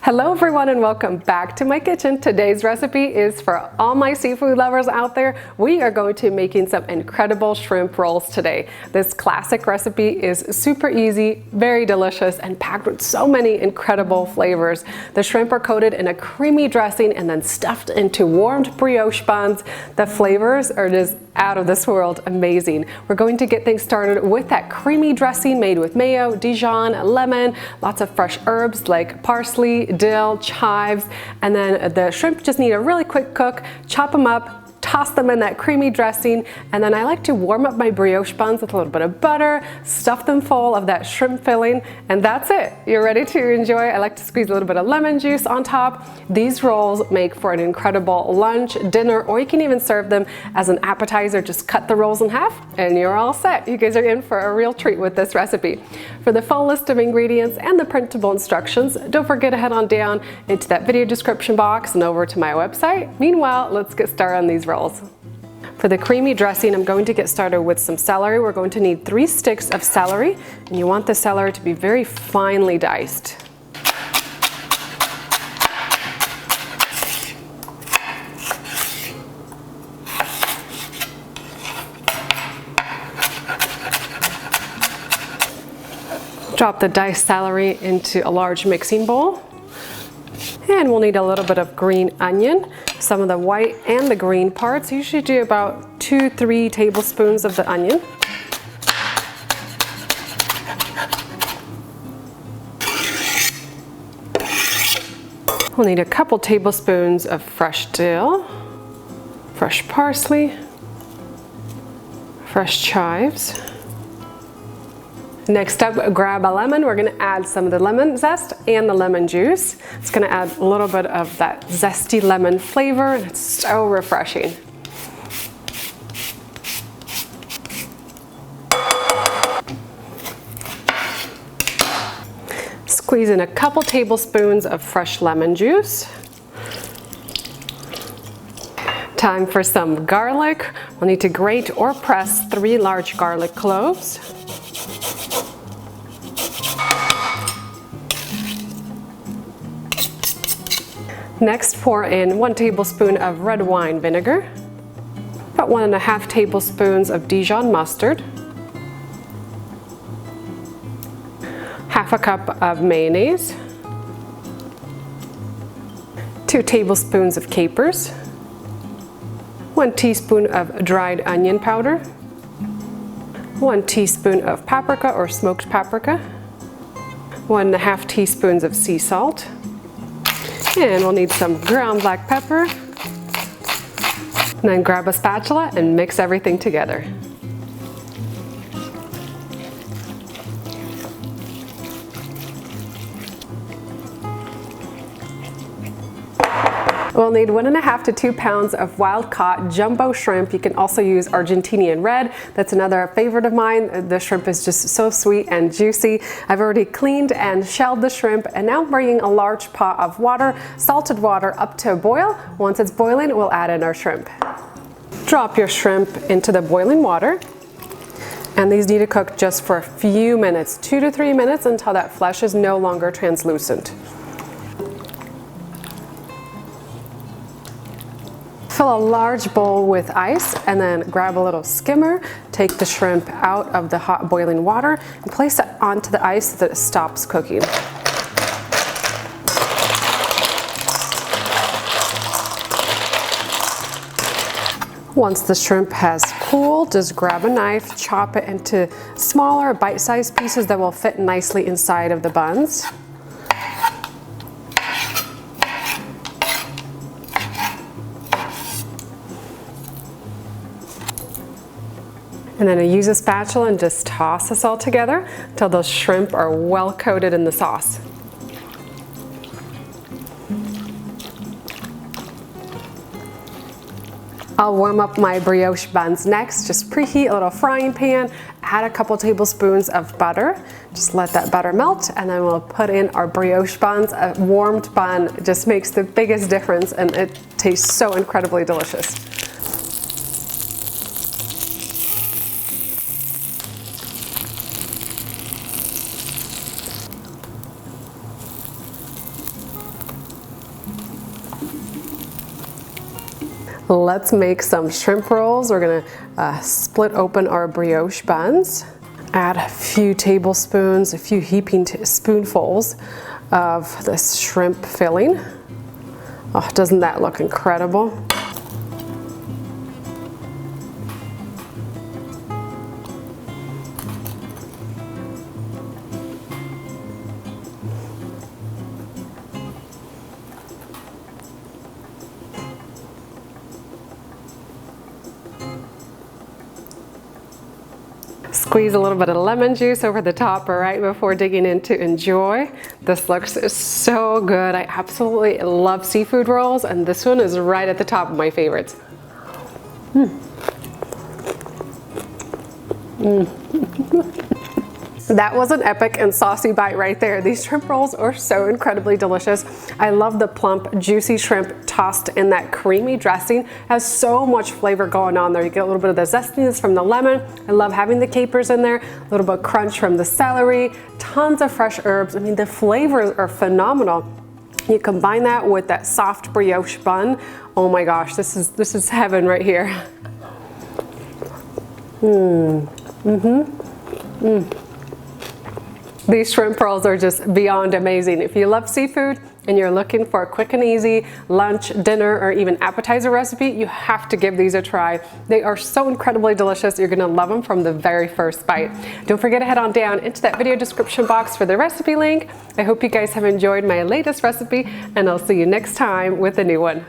Hello everyone and welcome back to my kitchen. Today's recipe is for all my seafood lovers out there. We are going to be making some incredible shrimp rolls today. This classic recipe is super easy, very delicious, and packed with so many incredible flavors. The shrimp are coated in a creamy dressing and then stuffed into warmed brioche buns. The flavors are just out of this world amazing. We're going to get things started with that creamy dressing made with mayo, Dijon, lemon, lots of fresh herbs like parsley, dill, chives, and then the shrimp just need a really quick cook. Chop them up, toss them in that creamy dressing, and then I like to warm up my brioche buns with a little bit of butter, stuff them full of that shrimp filling, and that's it. You're ready to enjoy. I like to squeeze a little bit of lemon juice on top. These rolls make for an incredible lunch, dinner, or you can even serve them as an appetizer. Just cut the rolls in half and you're all set. You guys are in for a real treat with this recipe. For the full list of ingredients and the printable instructions, don't forget to head on down into that video description box and over to my website. Meanwhile, let's get started on these rolls. For the creamy dressing, I'm going to get started with some celery. We're going to need 3 sticks of celery, and you want the celery to be very finely diced. Drop the diced celery into a large mixing bowl. And we'll need a little bit of green onion, some of the white and the green parts. Usually do about 2-3 tablespoons of the onion. We'll need a couple tablespoons of fresh dill, fresh parsley, fresh chives. Next up, grab a lemon. We're gonna add some of the lemon zest and the lemon juice. It's gonna add a little bit of that zesty lemon flavor, and it's so refreshing. Squeeze in a couple tablespoons of fresh lemon juice. Time for some garlic. We'll need to grate or press 3 large garlic cloves. Next, pour in 1 tablespoon of red wine vinegar, about 1½ tablespoons of Dijon mustard, half a cup of mayonnaise, 2 tablespoons of capers, 1 teaspoon of dried onion powder, 1 teaspoon of paprika or smoked paprika, 1½ teaspoons of sea salt, and we'll need some ground black pepper. And then grab a spatula and mix everything together. We'll need 1½ to 2 pounds of wild-caught jumbo shrimp. You can also use Argentinian red. That's another favorite of mine. The shrimp is just so sweet and juicy. I've already cleaned and shelled the shrimp, and now I'm bringing a large pot of water, salted water, up to a boil. Once it's boiling, we'll add in our shrimp. Drop your shrimp into the boiling water, and these need to cook just for a few minutes, 2 to 3 minutes, until that flesh is no longer translucent. Fill a large bowl with ice and then grab a little skimmer. Take the shrimp out of the hot boiling water and place it onto the ice so that it stops cooking. Once the shrimp has cooled, just grab a knife, chop it into smaller bite-sized pieces that will fit nicely inside of the buns. And then I use a spatula and just toss this all together until those shrimp are well coated in the sauce. I'll warm up my brioche buns next. Just preheat a little frying pan, add a couple tablespoons of butter. Just let that butter melt, and then we'll put in our brioche buns. A warmed bun just makes the biggest difference, and it tastes so incredibly delicious. Let's make some shrimp rolls. We're gonna split open our brioche buns. Add a few tablespoons, a few heaping spoonfuls of this shrimp filling. Oh, doesn't that look incredible? Squeeze a little bit of lemon juice over the top right before digging in to enjoy. This looks so good. I absolutely love seafood rolls, and this one is right at the top of my favorites. That was an epic and saucy bite right there. These shrimp rolls are so incredibly delicious. I love the plump, juicy shrimp tossed in that creamy dressing. It has so much flavor going on there. You get a little bit of the zestiness from the lemon. I love having the capers in there, a little bit of crunch from the celery, tons of fresh herbs. I mean, the flavors are phenomenal. You combine that with that soft brioche bun. Oh my gosh, this is heaven right here. These shrimp rolls are just beyond amazing. If you love seafood and you're looking for a quick and easy lunch, dinner, or even appetizer recipe, you have to give these a try. They are so incredibly delicious. You're gonna love them from the very first bite. Don't forget to head on down into that video description box for the recipe link. I hope you guys have enjoyed my latest recipe, and I'll see you next time with a new one.